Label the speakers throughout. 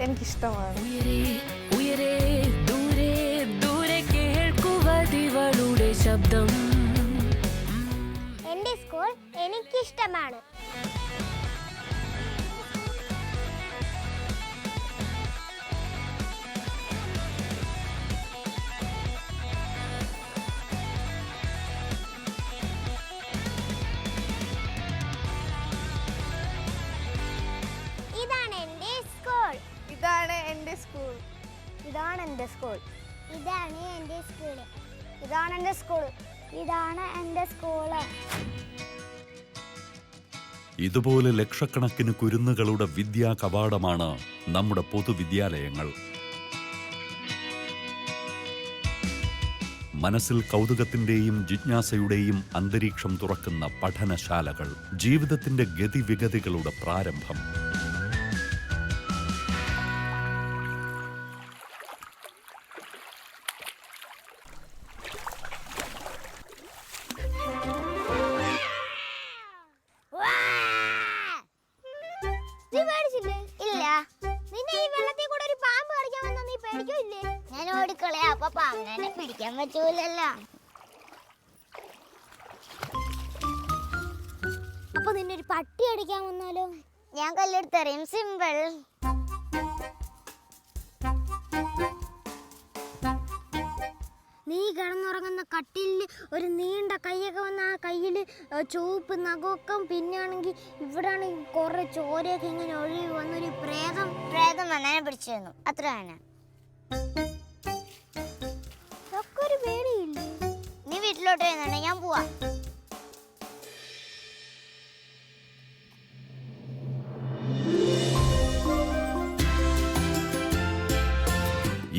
Speaker 1: എനിക്കിഷ്ടമാണ്.
Speaker 2: ശബ്ദം
Speaker 3: എൻ്റെ സ്കൂൾ എനിക്കിഷ്ടമാണ്. ഇതാണ് എൻ്റെ സ്കൂൾ.
Speaker 1: ഇതാണ് എൻ്റെ സ്കൂൾ.
Speaker 3: ഇതാണ് എൻ്റെ സ്കൂൾ. ഇതാണ് എൻ്റെ സ്കൂൾ. ഇതാണ് എൻ്റെ സ്കൂൾ. ഇതാണ് എൻ്റെ സ്കൂള്.
Speaker 4: ഇതുപോലെ ലക്ഷക്കണക്കിന് കുരുന്നുകളുടെ വിദ്യാ കവാടമാണ് നമ്മുടെ പൊതുവിദ്യാലയങ്ങൾ. മനസ്സിൽ കൗതുകത്തിന്റെയും ജിജ്ഞാസയുടെയും അന്തരീക്ഷം തുറക്കുന്ന പഠനശാലകൾ, ജീവിതത്തിന്റെ ഗതിവിഗതികളുടെ പ്രാരംഭം.
Speaker 3: ഇല്ല, നിന്നെ ഈ വെള്ളത്തിൽ കൂടെ ഒരു പാമ്പ് കടിക്കാൻ വന്നാ നീ പേടിക്കില്ലേ? ഞാൻ ഓടിക്കളയാ, അപ്പൊ പാമ്പിനെ പിടിക്കാൻ പറ്റൂലല്ലോ. അപ്പൊ നിന്നെ ഒരു പട്ടി അടിക്കാൻ വന്നാലോ? ഞാൻ കല്ലെടുത്തെറിയും. സിമ്പിൾ. നീ കിടന്നുറങ്ങുന്ന കട്ടിലിൽ ഒരു നീണ്ട കൈയൊക്കെ വന്ന ആ കയ്യിൽ ചുവപ്പ് നഖമൊക്കെ, പിന്നാണെങ്കിൽ ഇവിടെ ആണെങ്കിൽ കുറെ ചോരയൊക്കെ ഇങ്ങനെ ഒഴുകി വന്നൊരു പ്രേതം വന്നെ പിടിച്ചു തന്നു. അത്ര തന്നെ. ഒക്കെ ഒരു പേടിയില്ലേ? നീ വീട്ടിലോട്ട് വരുന്നുണ്ടെ ഞാൻ പോവാ.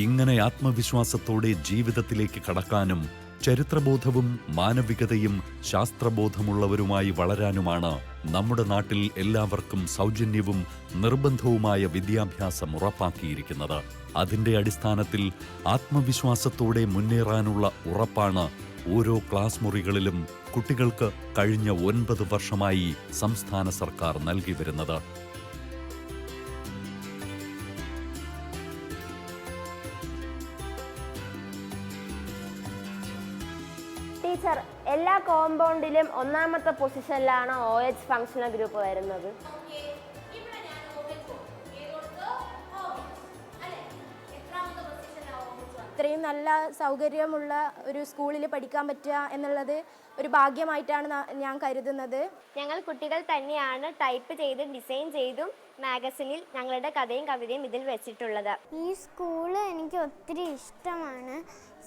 Speaker 4: ഇങ്ങനെ ആത്മവിശ്വാസത്തോടെ ജീവിതത്തിലേക്ക് കടക്കാനും ചരിത്രബോധവും മാനവികതയും ശാസ്ത്രബോധമുള്ളവരുമായി വളരാനുമാണ് നമ്മുടെ നാട്ടിൽ എല്ലാവർക്കും സൗജന്യവും നിർബന്ധവുമായ വിദ്യാഭ്യാസം ഉറപ്പാക്കിയിരിക്കുന്നത്. അതിന്റെ അടിസ്ഥാനത്തിൽ ആത്മവിശ്വാസത്തോടെ മുന്നേറാനുള്ള ഉറപ്പാണ് ഓരോ ക്ലാസ് മുറികളിലും കുട്ടികൾക്ക് കഴിഞ്ഞ 9 വർഷമായി സംസ്ഥാന സർക്കാർ നൽകി വരുന്നത്.
Speaker 5: ടീച്ചർ, എല്ലാ കോമ്പൗണ്ടിലും ഒന്നാമത്തെ പൊസിഷനിലാണ് OH ഫങ്ഷണൽ ഗ്രൂപ്പ് വരുന്നത്.
Speaker 6: ഇത്രയും നല്ല സൗകര്യമുള്ള ഒരു സ്കൂളിൽ പഠിക്കാൻ പറ്റുക എന്നുള്ളത് ഒരു ഭാഗ്യമായിട്ടാണ് ഞാൻ കരുതുന്നത്.
Speaker 7: ഞങ്ങൾ കുട്ടികൾ തന്നെയാണ് ടൈപ്പ് ചെയ്ത് ഡിസൈൻ ചെയ്തും മാഗസിനിൽ ഞങ്ങളുടെ കഥയും കവിതയും ഇതിൽ വെച്ചിട്ടുള്ളത്.
Speaker 3: ഈ സ്കൂള് എനിക്ക് ഒത്തിരി ഇഷ്ടമാണ്.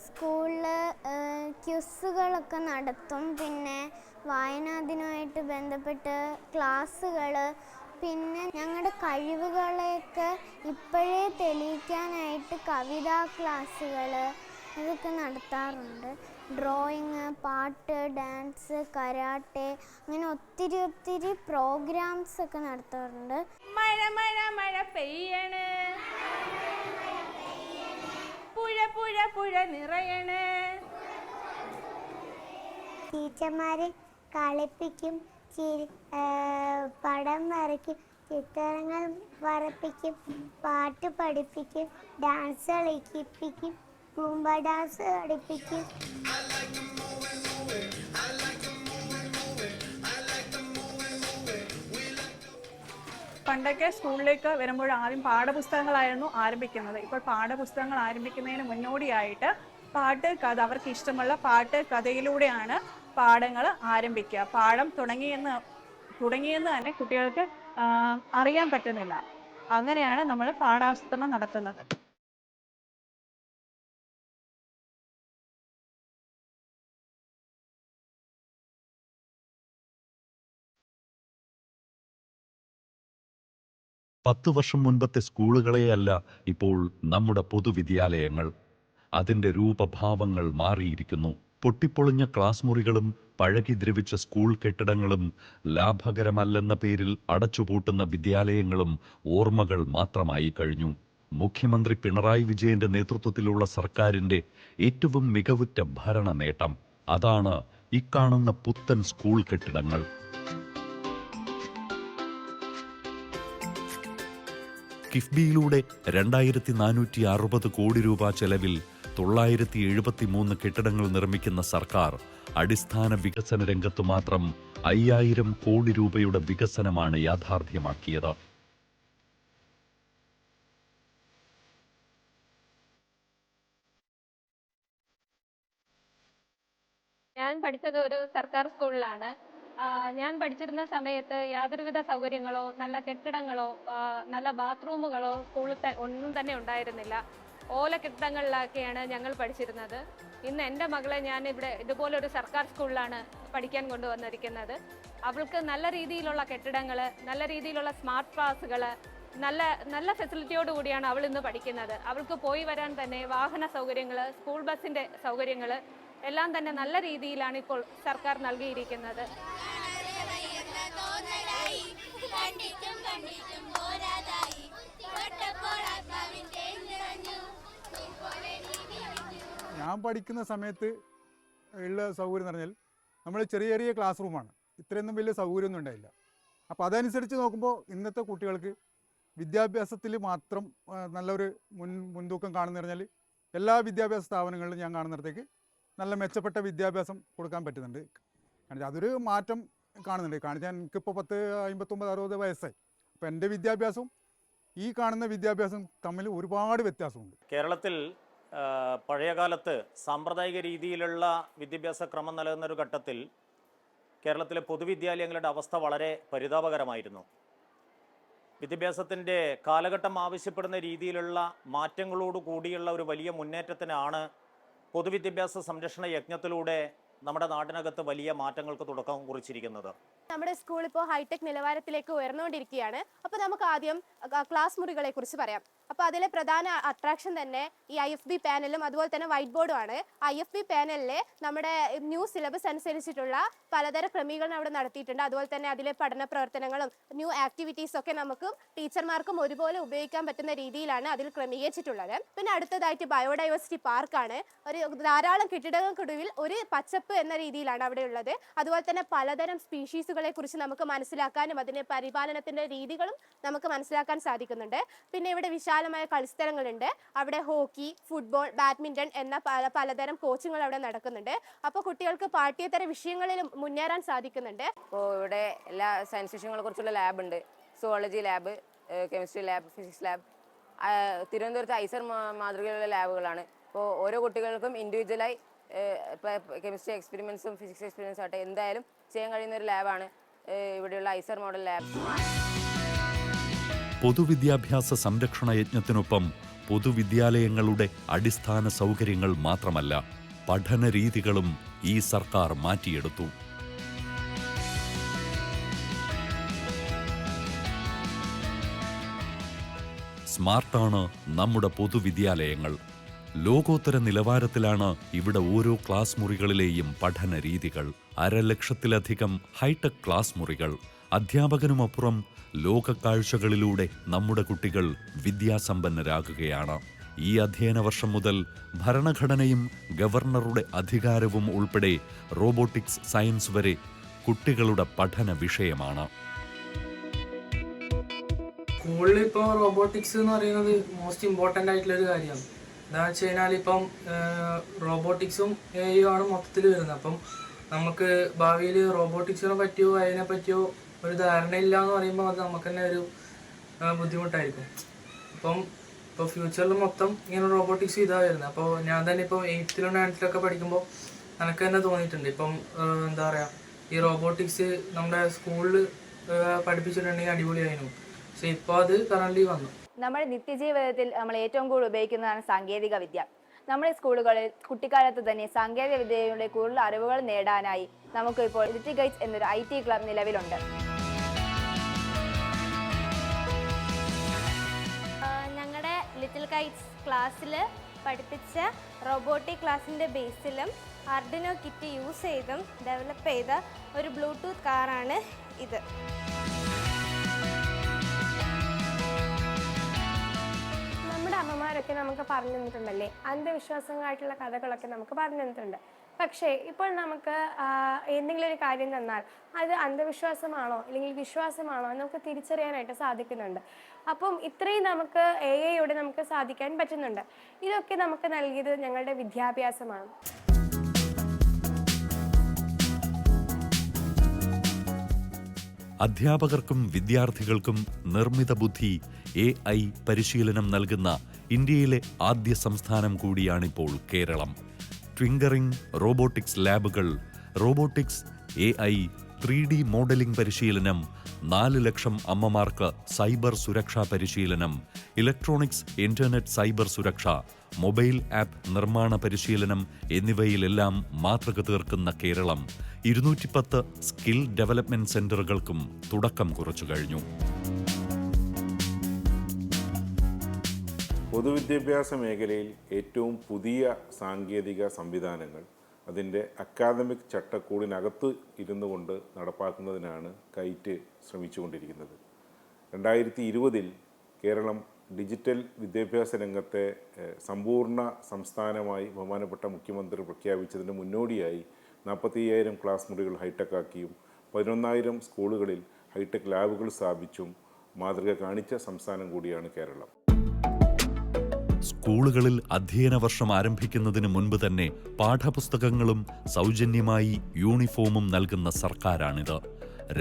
Speaker 3: സ്കൂളിൽ ക്വിസുകളൊക്കെ നടത്തും, പിന്നെ വായനാദിനമായിട്ട് ബന്ധപ്പെട്ട് ക്ലാസ്സുകൾ, പിന്നെ ഞങ്ങളുടെ കഴിവുകളെയൊക്കെ ഇപ്പോഴേ തെളിയിക്കാനായിട്ട് കവിതാ ക്ലാസ്സുകൾ ഇതൊക്കെ നടത്താറുണ്ട്. ഡ്രോയിങ്, പാട്ട്, ഡാൻസ്, കരാട്ടെ, അങ്ങനെ ഒത്തിരി പ്രോഗ്രാംസ് ഒക്കെ നടത്താറുണ്ട്.
Speaker 8: മഴ മഴ മഴ പെയ്യണ്, പുഴ പുഴ പുഴ നിറയണ്.
Speaker 3: ടീച്ചർമാര് കളിപ്പിക്കും, പടം വരയ്ക്കും, ചിത്രങ്ങൾ വരപ്പിക്കും, പാട്ട് പഠിപ്പിക്കും, ഡാൻസ് കളിപ്പിക്കും, കൂമ്പ ഡാൻസ് പഠിപ്പിക്കും.
Speaker 8: പണ്ടൊക്കെ സ്കൂളിലേക്ക് വരുമ്പോൾ ആദ്യം പാഠപുസ്തകങ്ങളായിരുന്നു ആരംഭിക്കുന്നത്. ഇപ്പോൾ പാഠപുസ്തകങ്ങൾ ആരംഭിക്കുന്നതിന് മുന്നോടിയായിട്ട് പാട്ട് കഥ, അവർക്ക് ഇഷ്ടമുള്ള പാട്ട് കഥയിലൂടെയാണ് പാഠങ്ങൾ ആരംഭിക്കുക. പാഠം തുടങ്ങിയെന്ന് തന്നെ കുട്ടികൾക്ക് അറിയാൻ പറ്റുന്നില്ല. അങ്ങനെയാണ് നമ്മൾ പാഠാവതരണം നടത്തുന്നത്.
Speaker 4: പത്ത് വർഷം മുൻപത്തെ സ്കൂളുകളെയല്ല ഇപ്പോൾ നമ്മുടെ പൊതുവിദ്യാലയങ്ങൾ. അതിൻ്റെ രൂപഭാവങ്ങൾ മാറിയിരിക്കുന്നു. പൊട്ടിപ്പൊളിഞ്ഞ ക്ലാസ് മുറികളും പഴകി ദ്രവിച്ച സ്കൂൾ കെട്ടിടങ്ങളും ലാഭകരമല്ലെന്ന പേരിൽ അടച്ചുപൂട്ടുന്ന വിദ്യാലയങ്ങളും ഓർമ്മകൾ മാത്രമായി കഴിഞ്ഞു. മുഖ്യമന്ത്രി പിണറായി വിജയന്റെ നേതൃത്വത്തിലുള്ള സർക്കാരിന്റെ ഏറ്റവും മികവുറ്റ ഭരണ നേട്ടം അതാണ് ഇക്കാണുന്ന പുത്തൻ സ്കൂൾ കെട്ടിടങ്ങൾ. കിഫ്ബിയിലൂടെ 2460 കോടി രൂപ ചെലവിൽ 973 കെട്ടിടങ്ങൾ നിർമ്മിക്കുന്ന സർക്കാർ അടിസ്ഥാന വികസന രംഗത്തു മാത്രം 5000 കോടി രൂപയുടെ വികസനമാണ് യാഥാർത്ഥ്യമാക്കിയത്.
Speaker 9: ഞാൻ പഠിച്ചത് ഒരു സർക്കാർ സ്കൂളിലാണ്. ഞാൻ പഠിച്ചിരുന്ന സമയത്ത് യാതൊരുവിധ സൗകര്യങ്ങളോ നല്ല കെട്ടിടങ്ങളോ നല്ല ബാത്റൂമുകളോ സ്കൂളിൽ ഒന്നും തന്നെ ഉണ്ടായിരുന്നില്ല. ഓല കെട്ടിടങ്ങളിലൊക്കെയാണ് ഞങ്ങൾ പഠിച്ചിരുന്നത്. ഇന്ന് എൻ്റെ മകളെ ഞാൻ ഇവിടെ ഇതുപോലൊരു സർക്കാർ സ്കൂളിലാണ് പഠിക്കാൻ കൊണ്ടുവന്നിരിക്കുന്നത്. അവൾക്ക് നല്ല രീതിയിലുള്ള കെട്ടിടങ്ങൾ, നല്ല രീതിയിലുള്ള സ്മാർട്ട് ക്ലാസ്സുകൾ, നല്ല ഫെസിലിറ്റിയോട് കൂടിയാണ് അവൾ ഇന്ന് പഠിക്കുന്നത്. അവൾക്ക് പോയി വരാൻ തന്നെ വാഹന സൗകര്യങ്ങൾ, സ്കൂൾ ബസ്സിൻ്റെ സൗകര്യങ്ങൾ എല്ലാം തന്നെ നല്ല രീതിയിലാണ് ഇപ്പോൾ സർക്കാർ നൽകിയിരിക്കുന്നത്.
Speaker 10: ഞാൻ പഠിക്കുന്ന സമയത്ത് ഉള്ള സൗകര്യം എന്ന് പറഞ്ഞാൽ നമ്മൾ ചെറിയ ചെറിയ ക്ലാസ് റൂമാണ്, ഇത്രയൊന്നും വലിയ സൗകര്യമൊന്നും ഉണ്ടായില്ല. അപ്പോൾ അതനുസരിച്ച് നോക്കുമ്പോൾ ഇന്നത്തെ കുട്ടികൾക്ക് വിദ്യാഭ്യാസത്തിൽ മാത്രം നല്ലൊരു മുൻതൂക്കം കാണുന്ന പറഞ്ഞാൽ എല്ലാ വിദ്യാഭ്യാസ സ്ഥാപനങ്ങളിലും ഞാൻ കാണുന്നിടത്തേക്ക് നല്ല മെച്ചപ്പെട്ട വിദ്യാഭ്യാസം കൊടുക്കാൻ പറ്റുന്നുണ്ട്. കാരണം അതൊരു മാറ്റം കാണുന്നുണ്ട്. കാരണം എനിക്കിപ്പോൾ 59-60 വയസ്സായി. അപ്പോൾ എൻ്റെ വിദ്യാഭ്യാസവും ഈ കാണുന്ന വിദ്യാഭ്യാസം തമ്മിൽ ഒരുപാട് വ്യത്യാസമുണ്ട്.
Speaker 11: കേരളത്തിൽ പഴയകാലത്ത് സാമ്പ്രദായിക രീതിയിലുള്ള വിദ്യാഭ്യാസ ക്രമം നിലനിന്ന ഒരു ഘട്ടത്തിൽ കേരളത്തിലെ പൊതുവിദ്യാലയങ്ങളുടെ അവസ്ഥ വളരെ പരിതാപകരമായിരുന്നു. വിദ്യാഭ്യാസത്തിൻ്റെ കാലഘട്ടം ആവശ്യപ്പെടുന്ന രീതിയിലുള്ള മാറ്റങ്ങളോട് കൂടിയുള്ള ഒരു വലിയ മുന്നേറ്റത്തിനാണ് പൊതുവിദ്യാഭ്യാസ സംരക്ഷണ യജ്ഞത്തിലൂടെ നമ്മുടെ നാടിനകത്ത് വലിയ മാറ്റങ്ങൾക്ക് തുടക്കം കുറിച്ചിരിക്കുന്നത്.
Speaker 6: നമ്മുടെ സ്കൂൾ ഇപ്പോൾ ഹൈടെക് നിലവാരത്തിലേക്ക് ഉയർന്നുകൊണ്ടിരിക്കുകയാണ്. അപ്പോൾ നമുക്ക് ആദ്യം ക്ലാസ് മുറികളെ കുറിച്ച് പറയാം. അപ്പോൾ അതിലെ പ്രധാന അട്രാക്ഷൻ തന്നെ ഈ IFB പാനലും അതുപോലെ തന്നെ വൈറ്റ് ബോർഡും ആണ്. IFB പാനലിൽ നമ്മുടെ ന്യൂ സിലബസ് അനുസരിച്ചിട്ടുള്ള പലതരം ക്രമീകരണം അവിടെ നടത്തിയിട്ടുണ്ട്. അതുപോലെ തന്നെ അതിലെ പഠന പ്രവർത്തനങ്ങളും ന്യൂ ആക്ടിവിറ്റീസ് ഒക്കെ നമുക്കും ടീച്ചർമാർക്കും ഒരുപോലെ ഉപയോഗിക്കാൻ പറ്റുന്ന രീതിയിലാണ് അതിൽ ക്രമീകരിച്ചിട്ടുള്ളത്. പിന്നെ അടുത്തതായിട്ട് ബയോഡൈവേഴ്സിറ്റി പാർക്കാണ്. ഒരു ധാരാളം കെട്ടിടങ്ങൾക്കൊടുവിൽ ഒരു പച്ചപ്പ് എന്ന രീതിയിലാണ് അവിടെ ഉള്ളത്. അതുപോലെ തന്നെ പലതരം സ്പീഷീസുകളെ കുറിച്ച് നമുക്ക് മനസ്സിലാക്കാനും അതിന്റെ പരിപാലനത്തിന്റെ രീതികളും നമുക്ക് മനസ്സിലാക്കാൻ സാധിക്കുന്നുണ്ട്. പിന്നെ ഇവിടെ വിശാലമായ കളിസ്ഥലങ്ങളുണ്ട്. അവിടെ ഹോക്കി, ഫുട്ബോൾ, ബാഡ്മിന്റൺ എന്ന പലതരം കോച്ചിങ്ങുകൾ അവിടെ നടക്കുന്നുണ്ട്. അപ്പോൾ കുട്ടികൾക്ക് പാഠ്യേതര വിഷയങ്ങളിൽ മുന്നേറാൻ സാധിക്കുന്നുണ്ട്.
Speaker 12: ഇപ്പോൾ ഇവിടെ എല്ലാ സയൻസ് വിഷയങ്ങളെ കുറിച്ചുള്ള ലാബ് ഉണ്ട്. Zoology lab, chemistry lab, physics lab. തിരുവനന്തപുരത്ത് ഐസർ മാതൃകയിലുള്ള ലാബുകളാണ്. ഇപ്പോൾ ഓരോ കുട്ടികൾക്കും ഇൻഡിവിജ്വലായി ഇപ്പോൾ കെമിസ്ട്രി എക്സ്പെരിമെൻസും ഫിസിക്സ് എക്സ്പെരിമെൻസും ആട്ടെ എന്തായാലും ചെയ്യാൻ കഴിയുന്ന ഒരു ലാബാണ് ഇവിടെയുള്ള ഐസർ മോഡൽ ലാബ്.
Speaker 4: പൊതുവിദ്യാഭ്യാസ സംരക്ഷണ യജ്ഞത്തിനൊപ്പം പൊതുവിദ്യാലയങ്ങളുടെ അടിസ്ഥാന സൗകര്യങ്ങൾ മാത്രമല്ല, പഠന രീതികളും ഈ സർക്കാർ മാറ്റിയെടുത്തു. സ്മാർട്ടാണ് നമ്മുടെ പൊതുവിദ്യാലയങ്ങൾ. ലോകോത്തര നിലവാരത്തിലാണ് ഇവിടെ ഓരോ ക്ലാസ് മുറികളിലെയും പഠന രീതികൾ. 1,00,000-ലധികം ഹൈടെക് ക്ലാസ് മുറികൾ. അധ്യാപകനുമപ്പുറം ലോകക്കാഴ്ചകളിലൂടെ നമ്മുടെ കുട്ടികൾ വിദ്യാസമ്പന്നരാകുകയാണ്. ഈ അധ്യയന വർഷം മുതൽ ഭരണഘടനയും ഗവർണറുടെ അധികാരവും ഉൾപ്പെടെ റോബോട്ടിക്സ് സയൻസ് വരെ കുട്ടികളുടെ പഠന വിഷയമാണ്.
Speaker 13: സ്കൂളിൽ ഇപ്പോൾ റോബോട്ടിക്സ് എന്ന് പറയുന്നത് മോസ്റ്റ് ഇമ്പോർട്ടൻ്റ് ആയിട്ടുള്ളൊരു കാര്യമാണ്. എന്താണെന്ന് വെച്ച് കഴിഞ്ഞാൽ ഇപ്പം റോബോട്ടിക്സും AI ആണ് മൊത്തത്തിൽ വരുന്നത്. അപ്പം നമുക്ക് ഭാവിയിൽ റോബോട്ടിക്സിനെ പറ്റിയോ അതിനെ പറ്റിയോ ഒരു ധാരണയില്ല എന്ന് പറയുമ്പോൾ അത് നമുക്ക് തന്നെ ഒരു ബുദ്ധിമുട്ടായിരിക്കും. ഇപ്പോൾ ഫ്യൂച്ചറിൽ മൊത്തം ഇങ്ങനെ റോബോട്ടിക്സ് ഇതാ വരുന്നത്. അപ്പോൾ ഞാൻ തന്നെ ഇപ്പോൾ 8th 9th പഠിക്കുമ്പോൾ എനിക്ക് തന്നെ തോന്നിയിട്ടുണ്ട് ഇപ്പം എന്താ പറയുക, ഈ റോബോട്ടിക്സ് നമ്മുടെ സ്കൂളിൽ പഠിപ്പിച്ചിട്ടുണ്ടെങ്കിൽ അടിപൊളിയായിരുന്നു. പക്ഷെ ഇപ്പോൾ അത് കറണ്ട്ലി വന്നു.
Speaker 14: നമ്മുടെ നിത്യജീവിതത്തിൽ നമ്മൾ ഏറ്റവും കൂടുതൽ ഉപയോഗിക്കുന്നതാണ് സാങ്കേതിക വിദ്യ. നമ്മുടെ സ്കൂളുകളിൽ കുട്ടിക്കാലത്ത് തന്നെ സാങ്കേതിക വിദ്യയുടെ കൂടുതൽ അറിവുകൾ നേടാനായി നമുക്ക് ഇപ്പോൾ ലിറ്റിൽ ഗൈറ്റ്സ് എന്നൊരു IT ക്ലബ് നിലവിലുണ്ട്.
Speaker 7: ഞങ്ങളുടെ ലിറ്റിൽ ഗൈറ്റ്സ് ക്ലാസ്സിൽ പഠിപ്പിച്ച റോബോട്ടിക് ക്ലാസ്സിൻ്റെ ബേസിലും ആർഡിനോ കിറ്റ് യൂസ് ചെയ്തും ഡെവലപ്പ് ചെയ്ത ഒരു ബ്ലൂടൂത്ത് കാറാണ് ഇത്.
Speaker 5: നമ്മുടെ അമ്മമാരൊക്കെ നമുക്ക് പറഞ്ഞു തന്നിട്ടുണ്ടല്ലേ, അന്ധവിശ്വാസങ്ങളായിട്ടുള്ള കഥകളൊക്കെ നമുക്ക് പറഞ്ഞു തന്നിട്ടുണ്ട്.
Speaker 15: പക്ഷേ ഇപ്പോൾ നമുക്ക് എന്തെങ്കിലും ഒരു കാര്യം തന്നാൽ അത് അന്ധവിശ്വാസമാണോ അല്ലെങ്കിൽ വിശ്വാസമാണോ നമുക്ക് തിരിച്ചറിയാനായിട്ട് സാധിക്കുന്നുണ്ട്. അപ്പം ഇത്രയും നമുക്ക് AI-യോടെ നമുക്ക് സാധിക്കാൻ പറ്റുന്നുണ്ട്. ഇതൊക്കെ നമുക്ക് നൽകിയത് ഞങ്ങളുടെ വിദ്യാഭ്യാസമാണ്.
Speaker 4: അധ്യാപകർക്കും വിദ്യാർത്ഥികൾക്കും നിർമ്മിത ബുദ്ധി AI പരിശീലനം നൽകുന്ന ഇന്ത്യയിലെ ആദ്യ സംസ്ഥാനം കൂടിയാണിപ്പോൾ കേരളം. ട്വിങ്കറിംഗ് റോബോട്ടിക്സ് ലാബുകൾ, റോബോട്ടിക്സ്, AI, 3D മോഡലിംഗ് പരിശീലനം, 4 ലക്ഷം അമ്മമാർക്ക് സൈബർ സുരക്ഷാ പരിശീലനം, ഇലക്ട്രോണിക്സ്, ഇന്റർനെറ്റ് സൈബർ സുരക്ഷ, മൊബൈൽ ആപ്പ് നിർമ്മാണ പരിശീലനം എന്നിവയിലെല്ലാം മാതൃക തീർക്കുന്ന കേരളം 210 സ്കിൽ ഡെവലപ്മെന്റ് സെന്ററുകൾക്കും തുടക്കം കുറിച്ചു കഴിഞ്ഞു.
Speaker 16: പൊതുവിദ്യാഭ്യാസ മേഖലയിൽ ഏറ്റവും പുതിയ സാങ്കേതിക സംവിധാനങ്ങൾ അതിൻ്റെ അക്കാദമിക് ചട്ടക്കൂടിനകത്ത് ഇരുന്നു കൊണ്ട് നടപ്പാക്കുന്നതിനാണ് കൈറ്റ് ശ്രമിച്ചുകൊണ്ടിരിക്കുന്നത്. 2020 കേരളം ഡിജിറ്റൽ വിദ്യാഭ്യാസ രംഗത്തെ സമ്പൂർണ്ണ സംസ്ഥാനമായി ബഹുമാനപ്പെട്ട മുഖ്യമന്ത്രി പ്രഖ്യാപിച്ചതിന് മുന്നോടിയായി 45,000 ക്ലാസ് മുറികൾ ഹൈടെക് ആക്കിയും 11,000 സ്കൂളുകളിൽ ഹൈടെക് ലാബുകൾ സ്ഥാപിച്ചും മാതൃക കാണിച്ച സംസ്ഥാനം കൂടിയാണ് കേരളം.
Speaker 4: സ്കൂളുകളിൽ അധ്യയന വർഷം ആരംഭിക്കുന്നതിന് മുൻപ് തന്നെ പാഠപുസ്തകങ്ങളും സൗജന്യമായി യൂണിഫോമും നൽകുന്ന സർക്കാരാണിത്.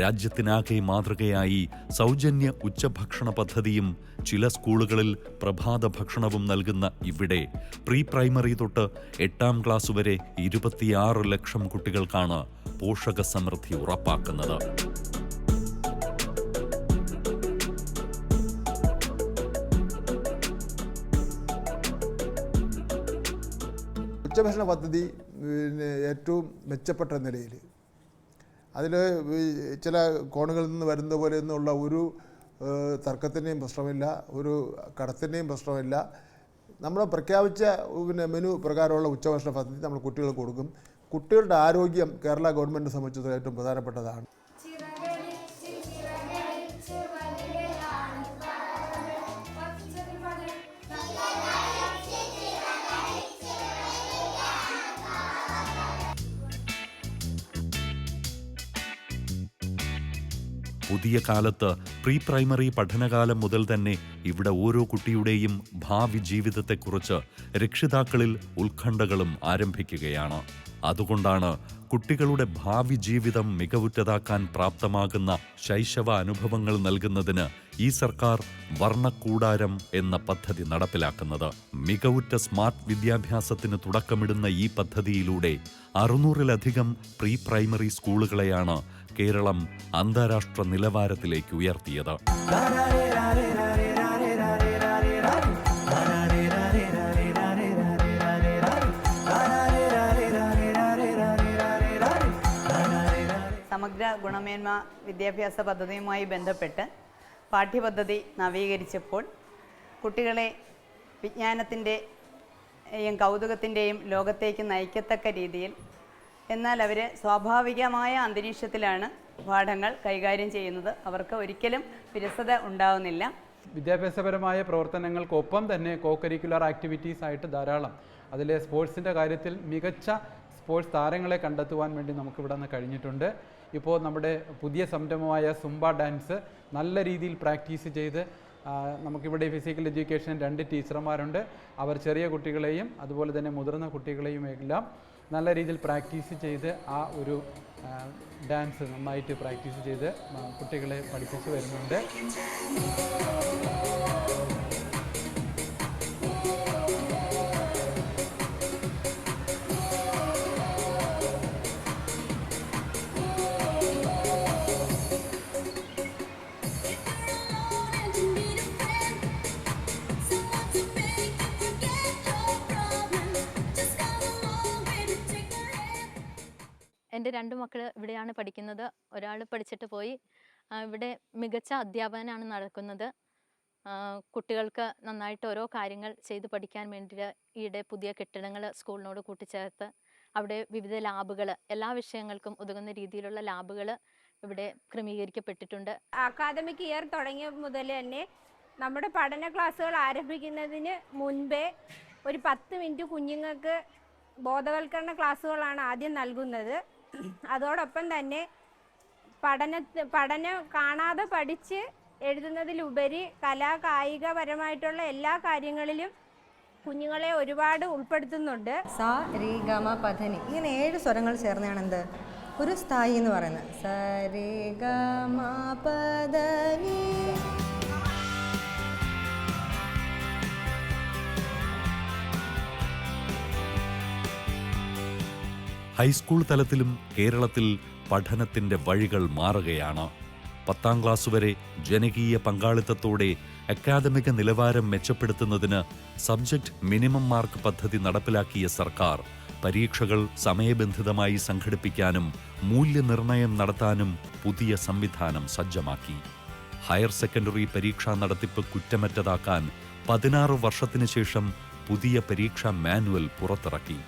Speaker 4: രാജ്യത്തിനാകെ മാതൃകയായി സൗജന്യ ഉച്ചഭക്ഷണ പദ്ധതിയും ചില സ്കൂളുകളിൽ പ്രഭാത ഭക്ഷണവും നൽകുന്ന ഇവിടെ പ്രീ പ്രൈമറി തൊട്ട് 8ാം ക്ലാസ് വരെ 26 ലക്ഷം കുട്ടികൾക്കാണ് പോഷക സമൃദ്ധി ഉറപ്പാക്കുന്നത്.
Speaker 17: ഉച്ചഭക്ഷണ പദ്ധതി ഏറ്റവും മെച്ചപ്പെട്ട നിലയിൽ അതിൽ ചില കോണുകളിൽ നിന്ന് വരുന്ന പോലെ നിന്നുള്ള ഒരു തർക്കത്തിൻ്റെയും പ്രശ്നമില്ല, ഒരു കടത്തിൻ്റെയും പ്രശ്നമില്ല. നമ്മൾ പ്രഖ്യാപിച്ച മെനു പ്രകാരമുള്ള ഉച്ചഭക്ഷണ പദ്ധതി നമ്മൾ കുട്ടികൾക്ക് കൊടുക്കും. കുട്ടികളുടെ ആരോഗ്യം കേരള ഗവൺമെൻറ്റിനെ സംബന്ധിച്ചിടത്തോളം ഏറ്റവും പ്രധാനപ്പെട്ടതാണ്.
Speaker 4: പുതിയ കാലത്ത് പ്രീ പ്രൈമറി പഠനകാലം മുതൽ തന്നെ ഇവിടെ ഓരോ കുട്ടിയുടെയും ഭാവി ജീവിതത്തെക്കുറിച്ച് രക്ഷിതാക്കളിൽ ഉത്കണ്ഠകളും ആരംഭിക്കുകയാണ്. അതുകൊണ്ടാണ് കുട്ടികളുടെ ഭാവി ജീവിതം മികവുറ്റതാക്കാൻ പ്രാപ്തമാകുന്ന ശൈശവ അനുഭവങ്ങൾ നൽകുന്നതിന് ഈ സർക്കാർ വർണ്ണക്കൂടാരം എന്ന പദ്ധതി നടപ്പിലാക്കുന്നത്. മികവുറ്റ സ്മാർട്ട് വിദ്യാഭ്യാസത്തിന് തുടക്കമിടുന്ന ഈ പദ്ധതിയിലൂടെ 600-ലധികം പ്രീ പ്രൈമറി സ്കൂളുകളെയാണ് കേരളം അന്താരാഷ്ട്ര നിലവാരത്തിലേക്ക് ഉയർത്തിയത്.
Speaker 18: സമഗ്ര ഗുണമേന്മ വിദ്യാഭ്യാസ പദ്ധതിയുമായി ബന്ധപ്പെട്ട് പാഠ്യപദ്ധതി നവീകരിച്ചപ്പോൾ കുട്ടികളെ വിജ്ഞാനത്തിൻ്റെയും കൗതുകത്തിൻ്റെയും ലോകത്തേക്ക് നയിക്കത്തക്ക രീതിയിൽ, എന്നാൽ അവർ സ്വാഭാവികമായ അന്തരീക്ഷത്തിലാണ് പാഠങ്ങൾ കൈകാര്യം ചെയ്യുന്നത്. അവർക്ക് ഒരിക്കലും വിരസത ഉണ്ടാവുന്നില്ല.
Speaker 19: വിദ്യാഭ്യാസപരമായ പ്രവർത്തനങ്ങൾക്കൊപ്പം തന്നെ കോ കരിക്കുലർ ആക്ടിവിറ്റീസ് ആയിട്ട് ധാരാളം, അതിലെ സ്പോർട്സിൻ്റെ കാര്യത്തിൽ മികച്ച സ്പോർട്സ് താരങ്ങളെ കണ്ടെത്തുവാൻ വേണ്ടി നമുക്കിവിടെ നിന്ന് കഴിഞ്ഞിട്ടുണ്ട്. ഇപ്പോൾ നമ്മുടെ പുതിയ സംരംഭമായ സുംബ ഡാൻസ് നല്ല രീതിയിൽ പ്രാക്ടീസ് ചെയ്ത് നമുക്കിവിടെ ഫിസിക്കൽ എഡ്യൂക്കേഷൻ 2 ടീച്ചർമാരുണ്ട്. അവർ ചെറിയ കുട്ടികളെയും അതുപോലെ തന്നെ മുതിർന്ന കുട്ടികളെയും എല്ലാം നല്ല രീതിയിൽ പ്രാക്ടീസ് ചെയ്ത് ആ ഒരു ഡാൻസ് നന്നായിട്ട് പ്രാക്ടീസ് ചെയ്ത് കുട്ടികളെ പഠിപ്പിച്ചു വരുന്നുണ്ട്.
Speaker 20: എൻ്റെ 2 മക്കൾ ഇവിടെയാണ് പഠിക്കുന്നത്. ഒരാൾ പഠിച്ചിട്ട് പോയി. ഇവിടെ മികച്ച അധ്യാപനമാണ് നടക്കുന്നത്. കുട്ടികൾക്ക് നന്നായിട്ട് ഓരോ കാര്യങ്ങൾ ചെയ്ത് പഠിക്കാൻ വേണ്ടിയിട്ട് ഈയിടെ പുതിയ കെട്ടിടങ്ങൾ സ്കൂളിനോട് കൂട്ടിച്ചേർത്ത് അവിടെ വിവിധ ലാബുകൾ, എല്ലാ വിഷയങ്ങൾക്കും ഉതകുന്ന രീതിയിലുള്ള ലാബുകൾ ഇവിടെ ക്രമീകരിക്കപ്പെട്ടിട്ടുണ്ട്.
Speaker 15: അക്കാദമിക് ഇയർ തുടങ്ങിയ മുതൽ തന്നെ നമ്മുടെ പഠന ക്ലാസ്സുകൾ ആരംഭിക്കുന്നതിന് മുൻപേ ഒരു 10 മിനിറ്റ് കുഞ്ഞുങ്ങൾക്ക്
Speaker 21: ബോധവൽക്കരണ ക്ലാസ്സുകളാണ് ആദ്യം നൽകുന്നത്. അതോടൊപ്പം തന്നെ പഠനം കാണാതെ പഠിച്ച് എഴുതുന്നതിലുപരി കായികപരമായിട്ടുള്ള എല്ലാ കാര്യങ്ങളിലും കുഞ്ഞുങ്ങളെ ഒരുപാട് ഉൾപ്പെടുത്തുന്നുണ്ട്.
Speaker 22: സ രി ഗ മ പ ധ നി ഇങ്ങനെ 7 സ്വരങ്ങൾ ചേർന്നതാണ് എന്ത് ഒരു സ്ഥായി എന്ന് പറയുന്നത്. സ രി ഗ മ പ ധ നി.
Speaker 4: ഹൈസ്കൂൾ തലത്തിലും കേരളത്തിൽ പഠനത്തിന്റെ വഴികൾ മാറുകയാണ്. 10ാം ക്ലാസ് വരെ ജനകീയ പങ്കാളിത്തത്തോടെ അക്കാദമിക നിലവാരം മെച്ചപ്പെടുത്തുന്നതിന് സബ്ജക്ട് മിനിമം മാർക്ക് പദ്ധതി നടപ്പിലാക്കിയ സർക്കാർ പരീക്ഷകൾ സമയബന്ധിതമായി സംഘടിപ്പിക്കാനും മൂല്യനിർണ്ണയം നടത്താനും പുതിയ സംവിധാനം സജ്ജമാക്കി. ഹയർ സെക്കൻഡറി പരീക്ഷാ നടത്തിപ്പ് കുറ്റമറ്റതാക്കാൻ 16 വർഷത്തിനു ശേഷം പുതിയ പരീക്ഷാ മാനുവൽ പുറത്തിറക്കി.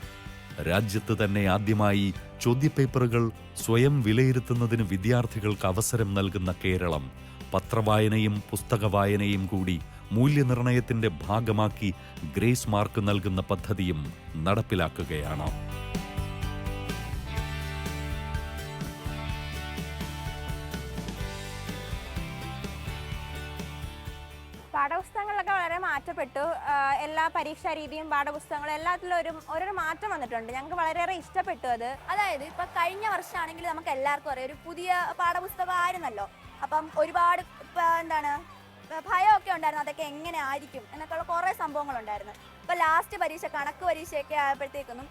Speaker 4: രാജ്യത്ത് തന്നെ ആദ്യമായി ചോദ്യപേപ്പറുകൾ സ്വയം വിലയിരുത്തുന്നതിന് വിദ്യാർത്ഥികൾക്ക് അവസരം നൽകുന്ന കേരളം പത്രവായനയും പുസ്തകവായനയും കൂടി മൂല്യനിർണ്ണയത്തിന്റെ ഭാഗമാക്കി ഗ്രേസ് മാർക്ക് നൽകുന്ന പദ്ധതിയും നടപ്പിലാക്കുകയാണ്.
Speaker 23: പാഠപുസ്തകങ്ങളിലൊക്കെ വളരെ മാറ്റപ്പെട്ടു. എല്ലാ പരീക്ഷാ രീതിയും പാഠപുസ്തകങ്ങളും എല്ലാത്തിലും ഒരു മാറ്റം വന്നിട്ടുണ്ട്. ഞങ്ങൾക്ക് വളരെയേറെ ഇഷ്ടപ്പെട്ടു അത്.
Speaker 24: അതായത് ഇപ്പം കഴിഞ്ഞ വർഷമാണെങ്കിൽ നമുക്ക് എല്ലാവർക്കും അറിയാം ഒരു പുതിയ പാഠപുസ്തകം ആയിരുന്നല്ലോ. അപ്പം ഒരുപാട് ഭയമൊക്കെ ഉണ്ടായിരുന്നു, അതൊക്കെ എങ്ങനെ ആയിരിക്കും എന്നൊക്കെയുള്ള കുറേ സംഭവങ്ങളുണ്ടായിരുന്നു. ഇപ്പം ലാസ്റ്റ് പരീക്ഷ കണക്ക് പരീക്ഷയൊക്കെ ആയപ്പോഴത്തേക്കൊന്നും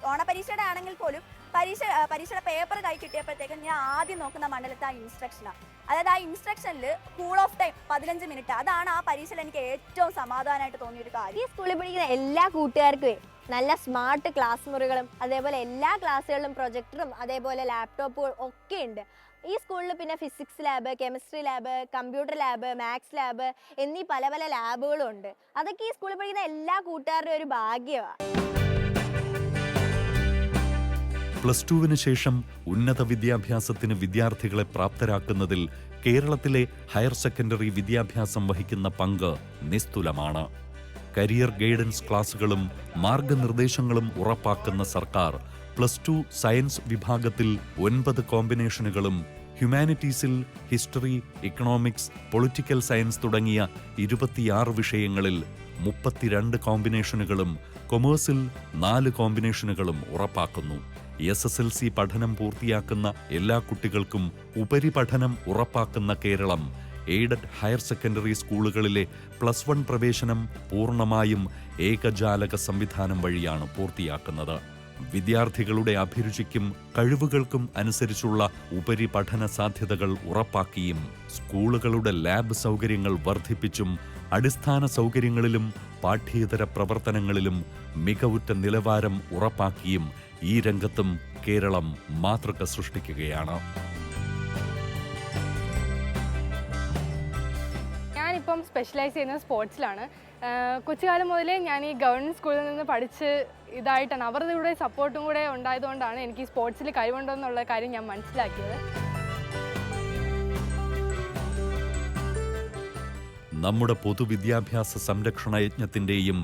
Speaker 24: ഓണപരീക്ഷയുടെ ആണെങ്കിൽ പോലും പരീക്ഷയുടെ പേപ്പർ കൈ കിട്ടിയപ്പോഴത്തേക്കും ഞാൻ ആദ്യം നോക്കുന്ന മണ്ഡലത്തെ ആ ഇൻസ്ട്രക്ഷനാണ്. അതായത് ആ ഇൻസ്ട്രക്ഷനിൽ കൂൾ ഓഫ് ടൈം 15 മിനിറ്റ്, അതാണ് ആ പരീക്ഷയിൽ എനിക്ക് ഏറ്റവും സമാധാനമായിട്ട് തോന്നിയൊരു കാര്യം.
Speaker 5: ഈ സ്കൂളിൽ പഠിക്കുന്ന എല്ലാ കൂട്ടുകാർക്കും നല്ല സ്മാർട്ട് ക്ലാസ് മുറികളും അതേപോലെ എല്ലാ ക്ലാസ്സുകളിലും പ്രൊജക്ടറും അതേപോലെ ലാപ്ടോപ്പുകളും ഒക്കെ ഉണ്ട്. ഈ സ്കൂളിൽ പിന്നെ physics lab, chemistry lab, computer lab, maths lab എന്നീ പല പല ലാബുകളും ഉണ്ട്. അതൊക്കെ ഈ സ്കൂളിൽ പഠിക്കുന്ന എല്ലാ കൂട്ടുകാരുടെയും ഒരു ഭാഗ്യമാണ്.
Speaker 4: +2 ശേഷം ഉന്നത വിദ്യാഭ്യാസത്തിന് വിദ്യാർത്ഥികളെ പ്രാപ്തരാക്കുന്നതിൽ കേരളത്തിലെ ഹയർ സെക്കൻഡറി വിദ്യാഭ്യാസം വഹിക്കുന്ന പങ്ക് നിസ്തുലമാണ്. കരിയർ ഗൈഡൻസ് ക്ലാസുകളും മാർഗനിർദ്ദേശങ്ങളും ഉറപ്പാക്കുന്ന സർക്കാർ +2 സയൻസ് വിഭാഗത്തിൽ 9 കോമ്പിനേഷനുകളും, ഹ്യൂമാനിറ്റീസിൽ ഹിസ്റ്ററി, ഇക്കണോമിക്സ്, പൊളിറ്റിക്കൽ സയൻസ് തുടങ്ങിയ 26 വിഷയങ്ങളിൽ 32 കോമ്പിനേഷനുകളും, കൊമേഴ്സിൽ 4 കോമ്പിനേഷനുകളും ഉറപ്പാക്കുന്നു. SSLC പഠനം പൂർത്തിയാക്കുന്ന എല്ലാ കുട്ടികൾക്കും ഉപരിപഠനം ഉറപ്പാക്കുന്ന കേരളം എയ്ഡഡ് ഹയർ സെക്കൻഡറി സ്കൂളുകളിലെ +1 പ്രവേശനം പൂർണ്ണമായും ഏകജാലക സംവിധാനം വഴിയാണ് പൂർത്തിയാക്കുന്നത്. വിദ്യാർത്ഥികളുടെ അഭിരുചിക്കും കഴിവുകൾക്കും അനുസരിച്ചുള്ള ഉപരിപഠന സാധ്യതകൾ ഉറപ്പാക്കിയും സ്കൂളുകളുടെ ലാബ് സൗകര്യങ്ങൾ വർദ്ധിപ്പിച്ചും അടിസ്ഥാന സൗകര്യങ്ങളിലും പാഠ്യേതര പ്രവർത്തനങ്ങളിലും മികവുറ്റ നിലവാരം ഉറപ്പാക്കിയും ഈ രംഗത്തും കേരളം മാതൃക സൃഷ്ടിക്കുകയാണ്.
Speaker 25: ഞാനിപ്പം സ്പെഷ്യലൈസ് ചെയ്യുന്നത് സ്പോർട്സിലാണ്. കൊച്ചുകാലം മുതലേ ഞാൻ ഈ ഗവൺമെൻറ് സ്കൂളിൽ നിന്ന് പഠിച്ച് ഇതായിട്ടാണ്, അവരുടെ കൂടെ സപ്പോർട്ടും കൂടെ ഉണ്ടായതുകൊണ്ടാണ് എനിക്ക് സ്പോർട്സിൽ കഴിവുണ്ടെന്നുള്ള കാര്യം ഞാൻ മനസ്സിലാക്കിയത്.
Speaker 4: നമ്മുടെ പൊതുവിദ്യാഭ്യാസ സംരക്ഷണ യജ്ഞത്തിൻ്റെയും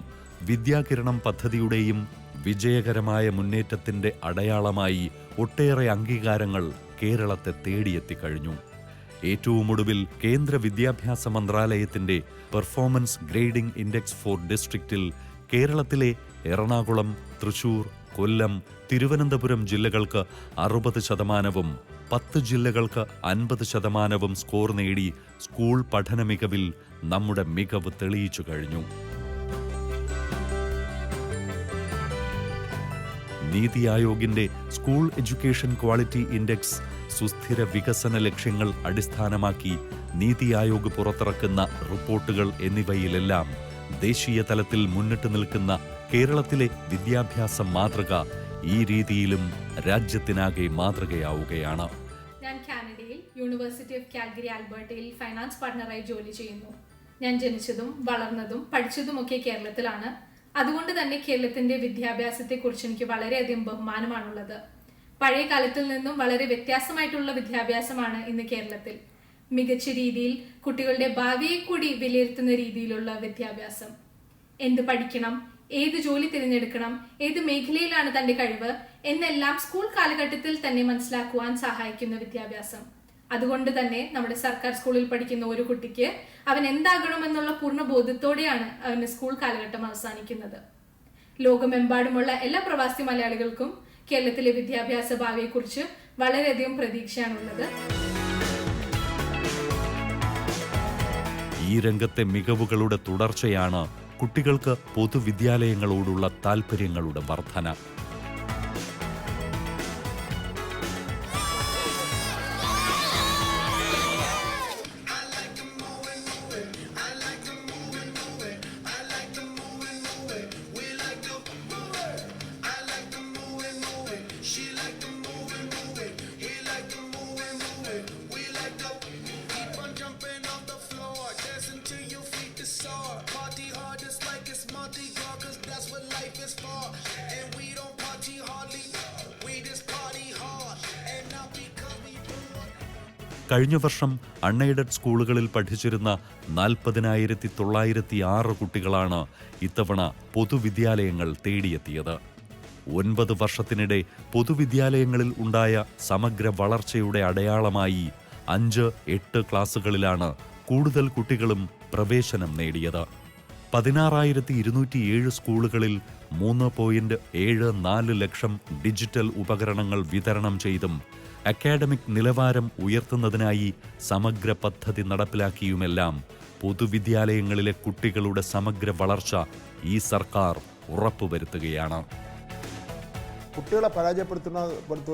Speaker 4: വിദ്യാകിരണം പദ്ധതിയുടെയും വിജയകരമായ മുന്നേറ്റത്തിൻ്റെ അടയാളമായി ഒട്ടേറെ അംഗീകാരങ്ങൾ കേരളത്തെ തേടിയെത്തിക്കഴിഞ്ഞു. ഏറ്റവും ഒടുവിൽ കേന്ദ്ര വിദ്യാഭ്യാസ മന്ത്രാലയത്തിൻ്റെ പെർഫോമൻസ് ഗ്രേഡിംഗ് ഇൻഡെക്സ് ഫോർ ഡിസ്ട്രിക്റ്റിൽ കേരളത്തിലെ എറണാകുളം, തൃശൂർ, കൊല്ലം, തിരുവനന്തപുരം ജില്ലകൾക്ക് 60%, 10 ജില്ലകൾക്ക് 50% സ്കോർ നേടി സ്കൂൾ പഠന മികവിൽ നമ്മുടെ മികവ് തെളിയിച്ചു കഴിഞ്ഞു. നീതി ആയോഗിന്റെ സ്കൂൾ എഡ്യൂക്കേഷൻ ക്വാളിറ്റി ഇൻഡെക്സ്, സുസ്ഥിര വികസന ലക്ഷ്യങ്ങൾ അടിസ്ഥാനമാക്കി നീതി ആയോഗ് പുറത്തിറക്കുന്ന റിപ്പോർട്ടുകൾ എന്നിവയിലെല്ലാം ദേശീയ തലത്തിൽ മുന്നിട്ട് നിൽക്കുന്ന കേരളത്തിലെ വിദ്യാഭ്യാസ മാതൃക ഈ രീതിയിലും രാജ്യത്തിനാകെ മാതൃകയാവുകയാണ്.
Speaker 26: ഞാൻ കാനഡയിൽ യൂണിവേഴ്സിറ്റി ഓഫ് കാൽഗറി ആൽബർട്ടയിൽ ഫൈനാൻസ് പാർട്ണറായി ജോലി ചെയ്യുന്നു. ഞാൻ ജനിച്ചതും വളർന്നതും പഠിച്ചതുമൊക്കെ കേരളത്തിലാണ്. അതുകൊണ്ട് തന്നെ കേരളത്തിന്റെ വിദ്യാഭ്യാസത്തെക്കുറിച്ച് എനിക്ക് വളരെയധികം ബഹുമാനമാണുള്ളത്. പഴയ കാലത്തിൽ നിന്നും വളരെ വ്യത്യാസമായിട്ടുള്ള വിദ്യാഭ്യാസമാണ് ഇന്ന് കേരളത്തിൽ. മികച്ച രീതിയിൽ കുട്ടികളുടെ ഭാവിയെ കൂടി വിലയിരുത്തുന്ന രീതിയിലുള്ള വിദ്യാഭ്യാസം. എന്ത് പഠിക്കണം, ഏത് ജോലി തിരഞ്ഞെടുക്കണം, ഏത് മേഖലയിലാണ് തന്റെ കഴിവ് എന്നെല്ലാം സ്കൂൾ കാലഘട്ടത്തിൽ തന്നെ മനസ്സിലാക്കുവാൻ സഹായിക്കുന്ന വിദ്യാഭ്യാസം. അതുകൊണ്ട് തന്നെ നമ്മുടെ സർക്കാർ സ്കൂളിൽ പഠിക്കുന്ന ഒരു കുട്ടിക്ക് അവൻ എന്താകണമെന്നുള്ള പൂർണ്ണ ബോധ്യത്തോടെയാണ് അവന് സ്കൂൾ കാലഘട്ടം അവസാനിക്കുന്നത്. ലോകമെമ്പാടുമുള്ള എല്ലാ പ്രവാസി മലയാളികൾക്കും കേരളത്തിലെ വിദ്യാഭ്യാസ ഭാവിയെക്കുറിച്ച് വളരെയധികം പ്രതീക്ഷയാണുള്ളത്.
Speaker 4: ഈ രംഗത്തെ മികവുകളുടെ തുടർച്ചയാണ് കുട്ടികൾക്ക് പൊതുവിദ്യാലയങ്ങളോടുള്ള താൽപ്പര്യങ്ങളുടെ വർധന. കഴിഞ്ഞ വർഷം അൺഎയ്ഡഡ് സ്കൂളുകളിൽ പഠിച്ചിരുന്ന 40,906 കുട്ടികളാണ് ഇത്തവണ പൊതുവിദ്യാലയങ്ങൾ തേടിയെത്തിയത്. 9 വർഷത്തിനിടെ പൊതുവിദ്യാലയങ്ങളിൽ ഉണ്ടായ സമഗ്ര വളർച്ചയുടെ അടയാളമായി 5-8 ക്ലാസുകളിലാണ് കൂടുതൽ കുട്ടികളും പ്രവേശനം നേടിയത്. 16,207 സ്കൂളുകളിൽ 3.74 ലക്ഷം ഡിജിറ്റൽ ഉപകരണങ്ങൾ വിതരണം ചെയ്തും അക്കാഡമിക് നിലവാരം ഉയർത്തുന്നതിനായി സമഗ്ര പദ്ധതി നടപ്പിലാക്കിയുമെല്ലാം പൊതുവിദ്യാലയങ്ങളിലെ കുട്ടികളുടെ സമഗ്ര വളർച്ച ഈ സർക്കാർ ഉറപ്പുവരുത്തുകയാണ്.
Speaker 17: കുട്ടികളെ പരാജയപ്പെടുത്തുക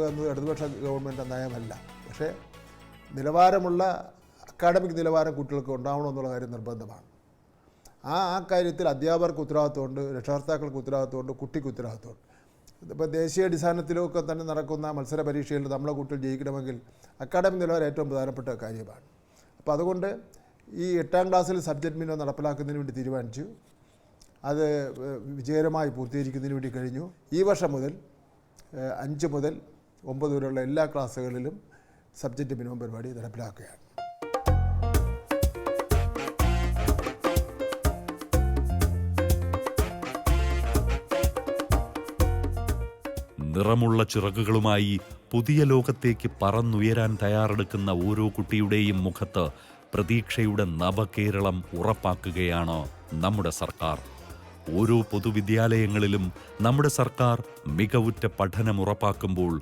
Speaker 17: എന്നത് ഇടതുപക്ഷ ഗവൺമെൻറ് നയമല്ല. പക്ഷേ നിലവാരമുള്ള അക്കാഡമിക് നിലവാരം കുട്ടികൾക്ക് ഉണ്ടാവണമെന്നുള്ള കാര്യം നിർബന്ധമാണ്. ആ കാര്യത്തിൽ അധ്യാപകർക്ക് ഉത്തരവാദിത്വമുണ്ട്, രക്ഷകർത്താക്കൾക്ക് ഉത്തരവാദിത്വമുണ്ട്, കുട്ടിക്ക് ഉത്തരവാദിത്വമുണ്ട്. ഇപ്പോൾ ദേശീയ അടിസ്ഥാനത്തിലൊക്കെ തന്നെ നടക്കുന്ന മത്സര പരീക്ഷയിൽ നമ്മളെ കുട്ടികൾ ജയിക്കണമെങ്കിൽ അക്കാഡമിക് നിലവാരം ഏറ്റവും പ്രധാനപ്പെട്ട കാര്യമാണ്. അപ്പോൾ അതുകൊണ്ട് ഈ 8ാം ക്ലാസ്സിൽ സബ്ജക്റ്റ് മിനിമം നടപ്പിലാക്കുന്നതിന് വേണ്ടി തീരുമാനിച്ചു. അത് വിജയകരമായി പൂർത്തീകരിക്കുന്നതിന് വേണ്ടി കഴിഞ്ഞു. ഈ വർഷം മുതൽ 5 മുതൽ 9 വരെയുള്ള എല്ലാ ക്ലാസ്സുകളിലും സബ്ജക്റ്റ് മിനിമം പരിപാടി നടപ്പിലാക്കുകയാണ്.
Speaker 4: നിറമുള്ള ചിറകുകളുമായി പുതിയ ലോകത്തേക്ക് പറന്നുയരാൻ തയ്യാറെടുക്കുന്ന ഓരോ കുട്ടിയുടെയും മുഖത്ത് പ്രതീക്ഷയുടെ നവകേരളം ഉറപ്പാക്കുകയാണ് നമ്മുടെ സർക്കാർ. ഓരോ പൊതുവിദ്യാലയങ്ങളിലും നമ്മുടെ സർക്കാർ മികവുറ്റ പഠനം ഉറപ്പാക്കുമ്പോൾ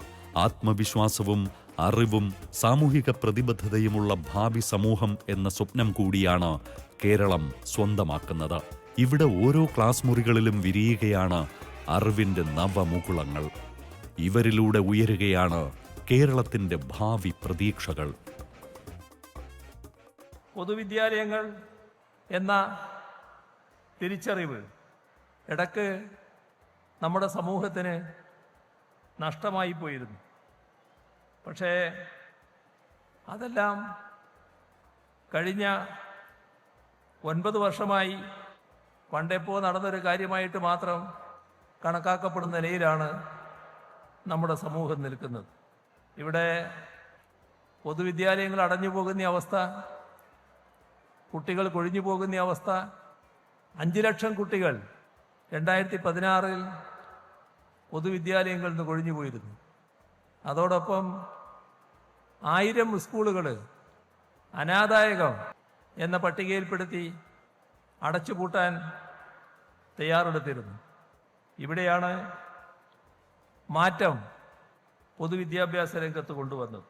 Speaker 4: ആത്മവിശ്വാസവും അറിവും സാമൂഹിക പ്രതിബദ്ധതയുമുള്ള ഭാവി സമൂഹം എന്ന സ്വപ്നം കൂടിയാണ് കേരളം സ്വന്തമാക്കുന്നത്. ഇവിടെ ഓരോ ക്ലാസ് മുറികളിലും വിരിയുകയാണ് അറിവിൻ്റെ നവമുകുളങ്ങൾ. ഇവരിലൂടെ ഉയരുകയാണ് കേരളത്തിൻ്റെ ഭാവി പ്രതീക്ഷകൾ.
Speaker 1: പൊതുവിദ്യാലയങ്ങൾ എന്ന തിരിച്ചറിവ് ഇടയ്ക്ക് നമ്മുടെ സമൂഹത്തിന് നഷ്ടമായി പോയിരുന്നു. പക്ഷേ അതെല്ലാം കഴിഞ്ഞ 9 വർഷമായി പണ്ടെപ്പോ നടന്നൊരു കാര്യമായിട്ട് മാത്രം കണക്കാക്കപ്പെടുന്ന നിലയിലാണ് നമ്മുടെ സമൂഹം നിൽക്കുന്നത്. ഇവിടെ പൊതുവിദ്യാലയങ്ങൾ അടഞ്ഞു പോകുന്ന അവസ്ഥ, കുട്ടികൾ കൊഴിഞ്ഞു പോകുന്ന അവസ്ഥ. 5 ലക്ഷം കുട്ടികൾ 2016 പൊതുവിദ്യാലയങ്ങളിൽ നിന്ന് കൊഴിഞ്ഞു പോയിരുന്നു. അതോടൊപ്പം 1000 സ്കൂളുകൾ അനാദായകം എന്ന പട്ടികയിൽപ്പെടുത്തി അടച്ചുപൂട്ടാൻ തയ്യാറെടുത്തിരുന്നു. ഇവിടെയാണ് മാറ്റം പൊതുവിദ്യാഭ്യാസ രംഗത്ത് കൊണ്ടുവന്നത്.